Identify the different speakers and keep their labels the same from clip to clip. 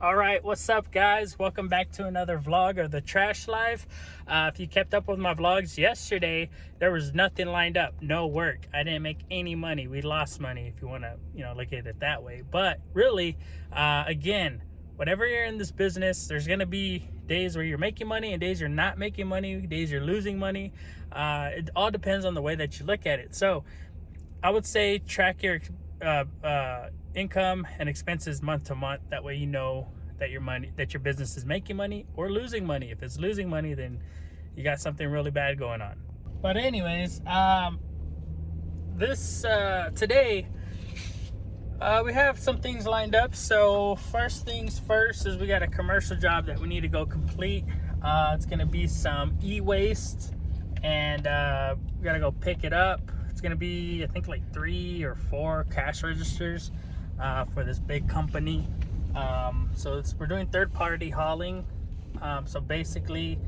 Speaker 1: All right, what's up, guys? Welcome back to another vlog of the Trash Life. If you kept up with my vlogs yesterday, there was nothing lined up, no work. I didn't make any money. We lost money, if you want to, look at it that way. But really, again, whenever you're in this business, there's going to be days where you're making money and days you're not making money, days you're losing money. It all depends on the way that you look at it. So I would say track your income and expenses month to month. That way you know that your business is making money or losing money. If it's losing money, then you got something really bad going on. But anyways, today we have some things lined up. So first things first is we got a commercial job that we need to go complete. It's gonna be some e-waste, and we gotta go pick it up. It's gonna be, I think, like 3 or 4 cash registers for this big company. We're doing third-party hauling. So basically,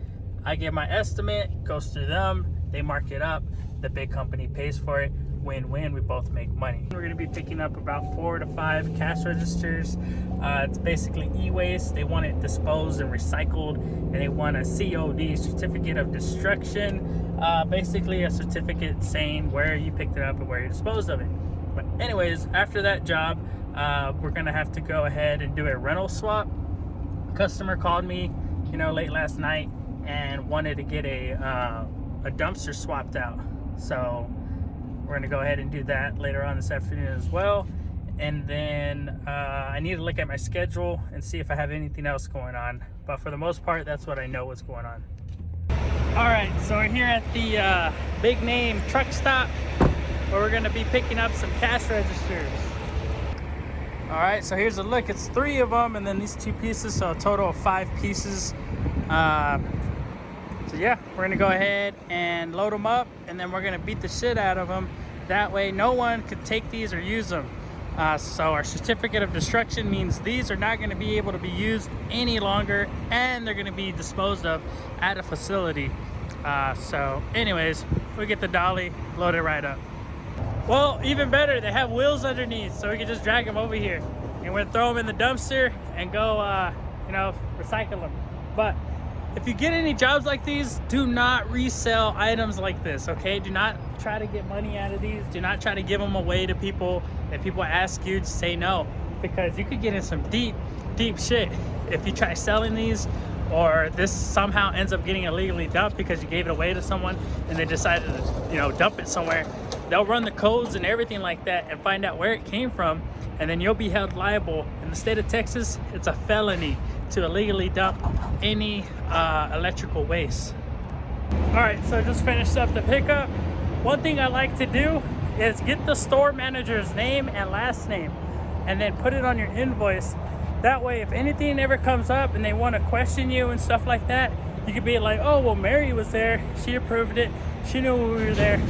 Speaker 1: I give my estimate, goes through them, they mark it up, the big company pays for it. Win-win, we both make money. We're gonna be picking up about 4 to 5 cash registers. It's basically e-waste. They want it disposed and recycled, and they want a COD, certificate of destruction. Basically a certificate saying where you picked it up and where you disposed of it. But anyways, after that job, we're gonna have to go ahead and do a rental swap. Customer called me, late last night and wanted to get a dumpster swapped out. So we're gonna go ahead and do that later on this afternoon as well. And then I need to look at my schedule and see if I have anything else going on. But for the most part, that's what I know what's going on. All right, so we're here at the big name truck stop where we're gonna be picking up some cash registers. All right, so here's a look. It's 3 of them and then these 2 pieces, so a total of 5 pieces. So yeah, we're gonna go ahead and load them up, and then we're gonna beat the shit out of them. That way no one could take these or use them. So our certificate of destruction means these are not gonna be able to be used any longer, and they're gonna be disposed of at a facility. So anyways, we get the dolly, load it right up. Well, even better, they have wheels underneath, so we can just drag them over here. And we're gonna throw them in the dumpster and go, recycle them. But if you get any jobs like these, do not resell items like this, okay? Do not try to get money out of these. Do not try to give them away to people that people ask you to say no, because you could get in some deep, deep shit if you try selling these, or this somehow ends up getting illegally dumped because you gave it away to someone and they decided to, dump it somewhere. They'll run the codes and everything like that and find out where it came from, and then you'll be held liable. In the state of Texas, it's a felony to illegally dump any electrical waste. All right, so just finished up the pickup. One thing I like to do is get the store manager's name and last name and then put it on your invoice. That way, if anything ever comes up and they want to question you and stuff like that, you could be like, oh, well, Mary was there. She approved it. She knew we were there.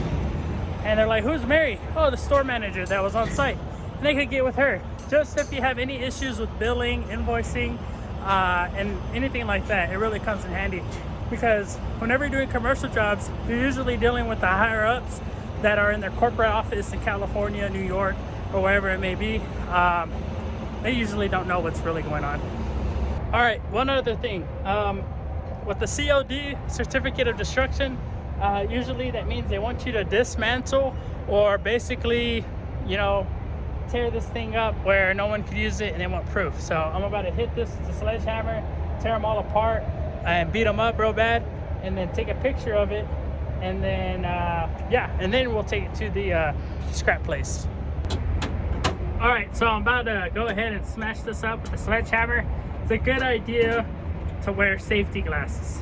Speaker 1: And they're like, who's Mary? Oh, the store manager that was on site. And they could get with her. Just if you have any issues with billing, invoicing, and anything like that, it really comes in handy. Because whenever you're doing commercial jobs, you're usually dealing with the higher ups that are in their corporate office in California, New York, or wherever it may be. They usually don't know what's really going on. All right, one other thing. With the COD, certificate of destruction, usually that means they want you to dismantle or basically, tear this thing up where no one could use it, and they want proof. So I'm about to hit this with a sledgehammer, tear them all apart, and beat them up real bad, and then take a picture of it, and then and then we'll take it to the scrap place. All right, so I'm about to go ahead and smash this up with a sledgehammer. It's a good idea to wear safety glasses.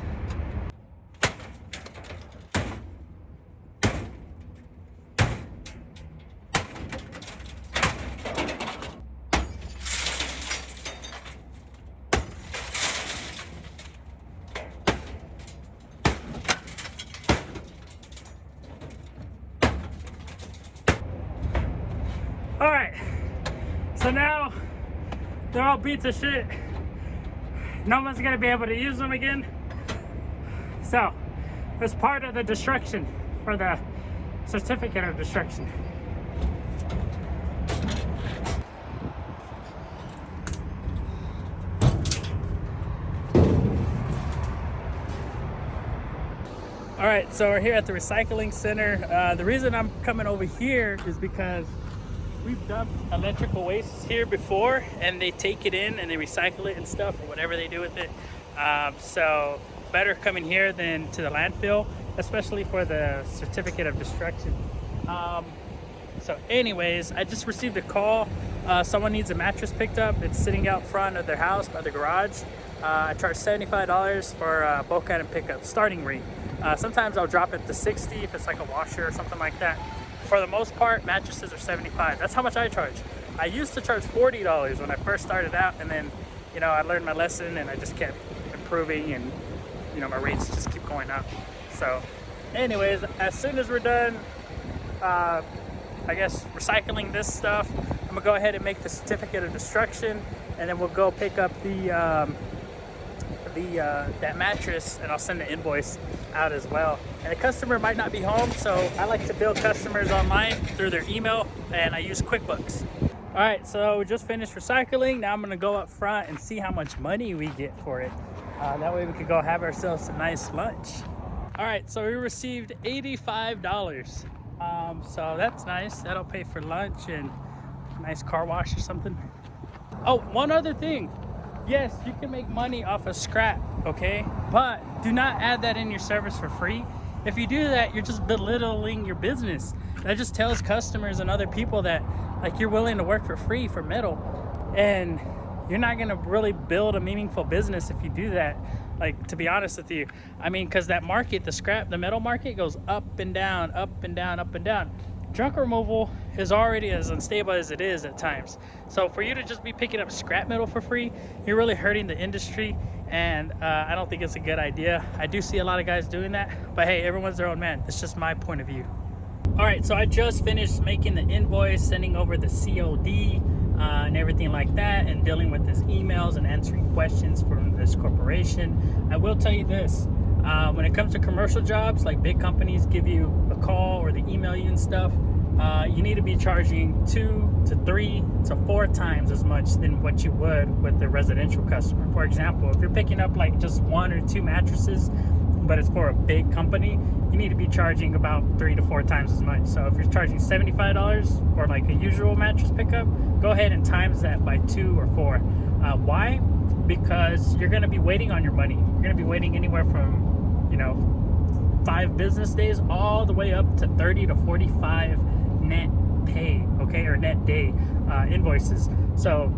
Speaker 1: All right, so now they're all beats of shit. No one's gonna be able to use them again. So it's part of the destruction for the certificate of destruction. All right, so we're here at the recycling center. The reason I'm coming over here is because we've dumped electrical waste here before, and they take it in and they recycle it and stuff, or whatever they do with it. So better coming here than to the landfill, especially for the certificate of destruction. So anyways, I just received a call. Someone needs a mattress picked up. It's sitting out front of their house by the garage. I charge $75 for bulk item pickup, starting rate. Sometimes I'll drop it to 60 if it's like a washer or something like that. For the most part, mattresses are 75. That's how much I charge. I used to charge $40 when I first started out, and then, you know, I learned my lesson and I just kept improving, and, you know, my rates just keep going up. So anyways, as soon as we're done, I guess recycling this stuff, I'm gonna go ahead and make the certificate of destruction, and then we'll go pick up that mattress, and I'll send the invoice out as well. And the customer might not be home, so I like to bill customers online through their email, and I use QuickBooks. All right, so we just finished recycling. Now I'm gonna go up front and see how much money we get for it. That way we could go have ourselves a nice lunch. All right, so we received $85. So that's nice. That'll pay for lunch and a nice car wash or something. Oh, one other thing. Yes, you can make money off of scrap, okay? But do not add that in your service for free. If you do that, you're just belittling your business. That just tells customers and other people that, like, you're willing to work for free for metal, and you're not gonna really build a meaningful business if you do that. Like, to be honest with you, I mean, because that market, the scrap, the metal market goes up and down, up and down, up and down. Junk removal is already as unstable as it is at times. So for you to just be picking up scrap metal for free, you're really hurting the industry, and I don't think it's a good idea. I do see a lot of guys doing that, but hey, everyone's their own man. It's just my point of view. All right, so I just finished making the invoice, sending over the COD, and everything like that, and dealing with his emails and answering questions from this corporation. I will tell you this, when it comes to commercial jobs, like big companies give you a call or they email you and stuff, you need to be charging 2 to 3 to 4 times as much than what you would with the residential customer. For example, if you're picking up like just 1 or 2 mattresses, but it's for a big company, you need to be charging about 3 to 4 times as much. So if you're charging $75 for like a usual mattress pickup, go ahead and times that by 2 or 4. Why? Because you're going to be waiting on your money. You're going to be waiting anywhere from, you know, 5 business days all the way up to 30 to 45 net pay, okay, or net day invoices. So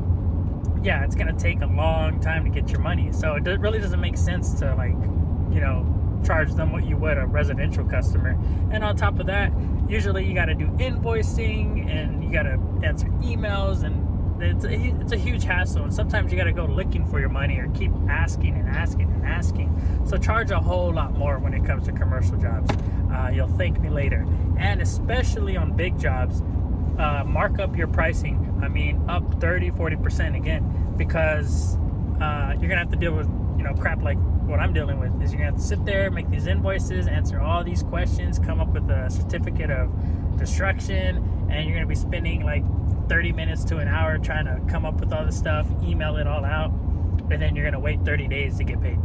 Speaker 1: yeah, it's going to take a long time to get your money. So it really doesn't make sense to, like, you know, charge them what you would a residential customer. And on top of that, usually you got to do invoicing and you got to answer emails, and it's a huge hassle, and sometimes you got to go looking for your money or keep asking and asking and asking. So charge a whole lot more when it comes to commercial jobs. You'll thank me later. And especially on big jobs, mark up your pricing. I mean, up 30-40% again, because you're gonna have to deal with, you know, crap like what I'm dealing with. Is you're gonna have to sit there, make these invoices, answer all these questions, come up with a certificate of destruction, and you're gonna be spending like 30 minutes to an hour trying to come up with all this stuff, email it all out, and then you're gonna wait 30 days to get paid.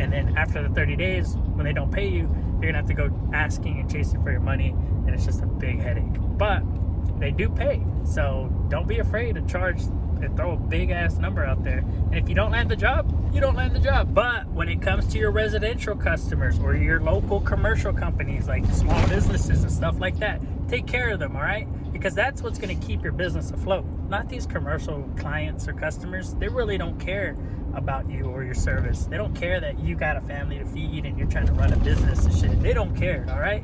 Speaker 1: And then after the 30 days, when they don't pay you, you're gonna have to go asking and chasing for your money, and it's just a big headache. But they do pay, so don't be afraid to charge and throw a big ass number out there. And if you don't land the job, you don't land the job. But when it comes to your residential customers or your local commercial companies, like small businesses and stuff like that, take care of them, all right? Because that's what's going to keep your business afloat. Not these commercial clients or customers. They really don't care about you or your service. They don't care that you got a family to feed and you're trying to run a business and shit. They don't care, all right?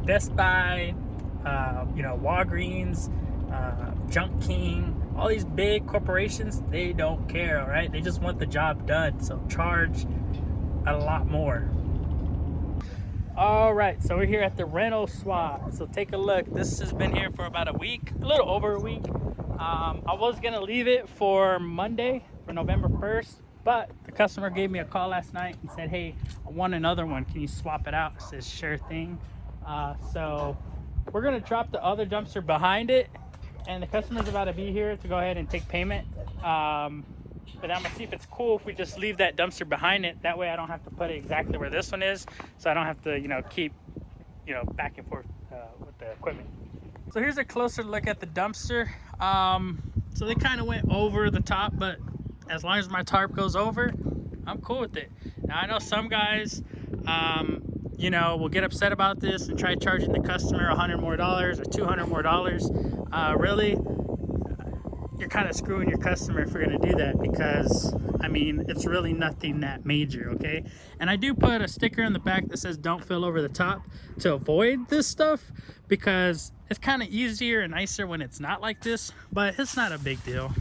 Speaker 1: Best Buy, you know, Walgreens, Junk King, all these big corporations, they don't care, all right? They just want the job done, so charge a lot more. All right, so we're here at the rental swap. So take a look. This has been here for about a week, a little over a week. I was gonna leave it for Monday, for November 1st, but the customer gave me a call last night and said, hey, I want another one. Can you swap it out? I said, sure thing. So we're gonna drop the other dumpster behind it, and the customer's about to be here to go ahead and take payment. But I'm gonna see if it's cool if we just leave that dumpster behind it. That way I don't have to put it exactly where this one is. So I don't have to, you know, keep, you know, back and forth with the equipment. So here's a closer look at the dumpster. So they kind of went over the top, but as long as my tarp goes over, I'm cool with it. Now I know some guys, you know, will get upset about this and try charging the customer $100 more or $200 more. Really, you're kind of screwing your customer if you're gonna do that, because I mean, it's really nothing that major, okay? And I do put a sticker in the back that says don't fill over the top to avoid this stuff, because it's kind of easier and nicer when it's not like this, but it's not a big deal.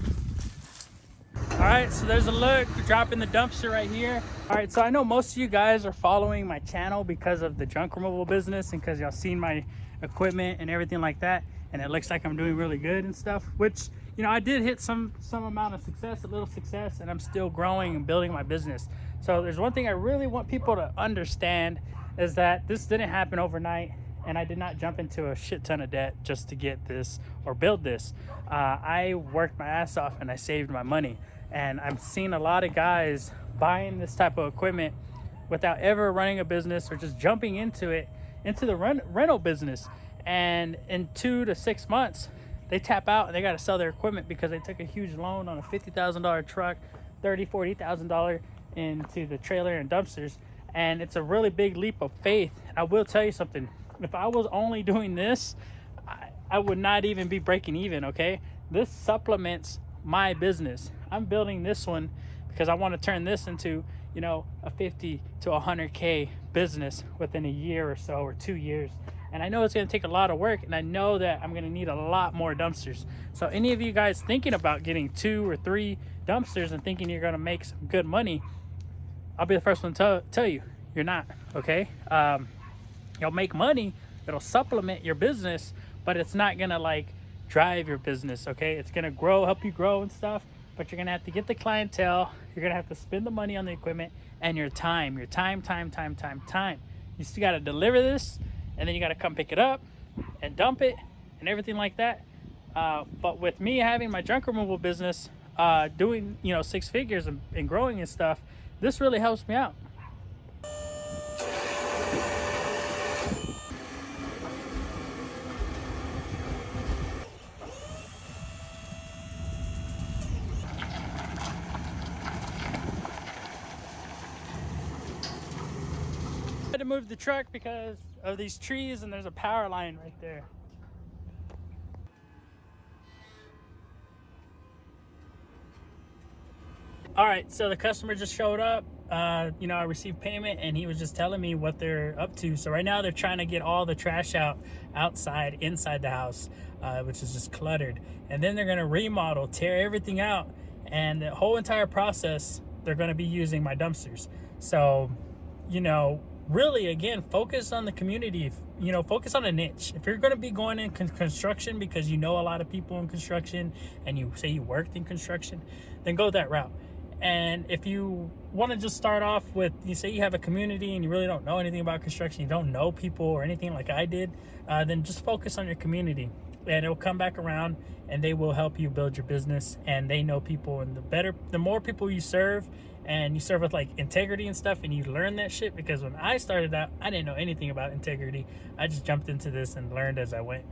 Speaker 1: All right, so there's a look, dropping the dumpster right here. All right, so I know most of you guys are following my channel because of the junk removal business and because y'all seen my equipment and everything like that, and it looks like I'm doing really good and stuff, which, you know, I did hit some amount of success, a little success, and I'm still growing and building my business. So there's one thing I really want people to understand, is that this didn't happen overnight, and I did not jump into a shit ton of debt just to get this or build this. I worked my ass off and I saved my money. And I've seen a lot of guys buying this type of equipment without ever running a business or just jumping into it, into the rental business. And in 2 to 6 months, they tap out and they got to sell their equipment because they took a huge loan on a $50,000 truck, $30,000, $40,000 into the trailer and dumpsters. And it's a really big leap of faith. And I will tell you something. If I was only doing this, I would not even be breaking even, okay? This supplements my business. I'm building this one because I want to turn this into, you know, a 50 to 100K business within a year or so, or 2 years. And I know it's going to take a lot of work, and I know that I'm going to need a lot more dumpsters. So any of you guys thinking about getting 2 or 3 dumpsters and thinking you're going to make some good money, I'll be the first one to tell you, you're not, okay? You'll make money, it'll supplement your business, but it's not going to like drive your business, okay? It's going to grow, help you grow and stuff, but you're going to have to get the clientele, you're going to have to spend the money on the equipment, and your time. You still got to deliver this, and then you got to come pick it up and dump it and everything like that. But with me having my junk removal business, doing, you know, 6 figures and growing and stuff, this really helps me out. I had to move the truck because of these trees, and there's a power line right there. All right, so the customer just showed up. You know, I received payment, and he was just telling me what they're up to. So right now they're trying to get all the trash out outside, inside the house, which is just cluttered. And then they're gonna remodel, tear everything out, and the whole entire process, they're gonna be using my dumpsters. So, you know, really, again, focus on the community. You know, focus on a niche. If you're going to be going in construction because you know a lot of people in construction and you say you worked in construction, then go that route. And if you want to just start off with, you say you have a community and you really don't know anything about construction, you don't know people or anything like I did, then just focus on your community, and it'll come back around, and they will help you build your business, and they know people. And the more people you serve, and you serve with like integrity and stuff, and you learn that shit, because when I started out, I didn't know anything about integrity. I just jumped into this and learned as I went.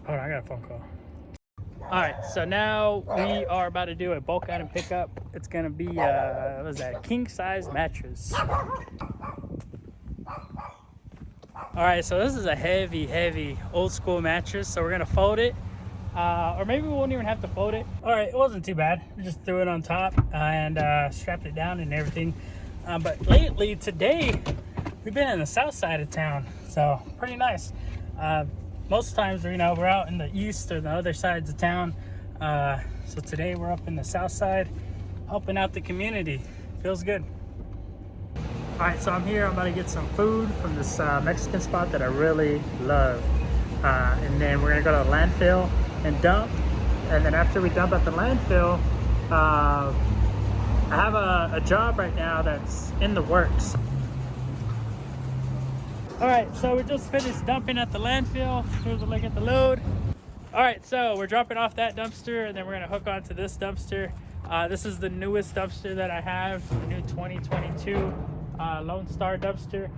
Speaker 1: Hold on, I got a phone call. All right, so now we are about to do a bulk item pickup. It's gonna be what was that, king size mattress. All right, so this is a heavy old school mattress, so we're gonna fold it. Or maybe we won't even have to fold it. All right, it wasn't too bad. We just threw it on top and strapped it down and everything. But lately, today, we've been in the south side of town, so pretty nice. Most times, you know, we're out in the east or the other sides of town. So today we're up in the south side, helping out the community. Feels good. All right, so I'm here. I'm about to get some food from this Mexican spot that I really love. And then we're gonna go to the landfill and dump. And then after we dump at the landfill, I have a job right now that's in the works. All right, so we just finished dumping at the landfill. Here's a look at the load. All right, so we're dropping off that dumpster, and then we're gonna hook onto this dumpster. This is the newest dumpster that I have, the new 2022 Lone Star dumpster.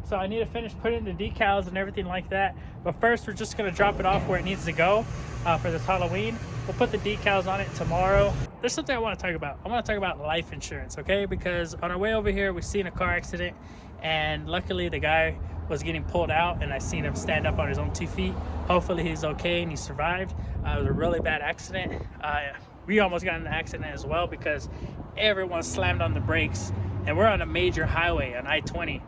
Speaker 1: So I need to finish putting the decals and everything like that. But first, we're just gonna drop it off where it needs to go for this Halloween. We'll put the decals on it tomorrow. There's something I want to talk about. I want to talk about life insurance, okay? Because on our way over here, we seen a car accident, and luckily the guy was getting pulled out, and I seen him stand up on his own 2 feet. Hopefully he's okay and he survived. It was a really bad accident. We almost got in an accident as well because everyone slammed on the brakes, and we're on a major highway on I-20.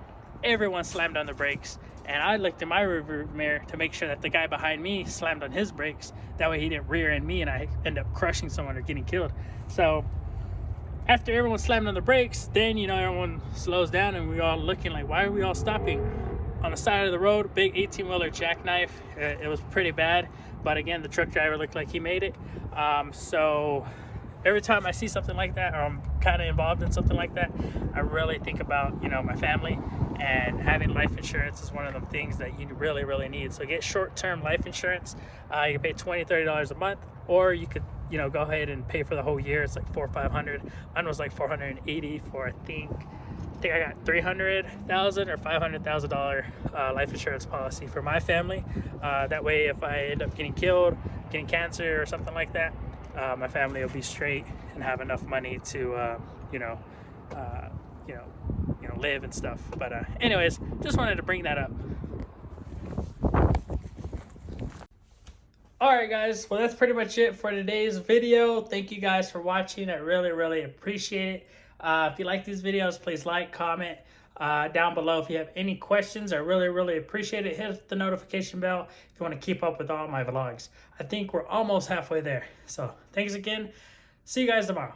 Speaker 1: Everyone slammed on the brakes, and I looked in my rearview mirror to make sure that the guy behind me slammed on his brakes. That way he didn't rear end me and I end up crushing someone or getting killed. So after everyone slammed on the brakes, then, you know, everyone slows down and we all looking like, why are we all stopping? On the side of the road, big 18-wheeler jackknife. It was pretty bad, but again, the truck driver looked like he made it. So every time I see something like that, or I'm kind of involved in something like that, I really think about, you know, my family, and having life insurance is one of them things that you really, really need. So get short-term life insurance. You can pay $20, $30 a month, or you could, you know, go ahead and pay for the whole year. It's like $400 or $500. Mine was like $480 for, I think I got $300,000 or $500,000 life insurance policy for my family. That way, if I end up getting killed, getting cancer or something like that, my family will be straight and have enough money to, live and stuff. But anyways, just wanted to bring that up. All right, guys. Well, that's pretty much it for today's video. Thank you guys for watching. I really, really appreciate it. If you like these videos, please like, comment down below. If you have any questions, I really, really appreciate it. Hit the notification bell if you want to keep up with all my vlogs. I think we're almost halfway there. So thanks again. See you guys tomorrow.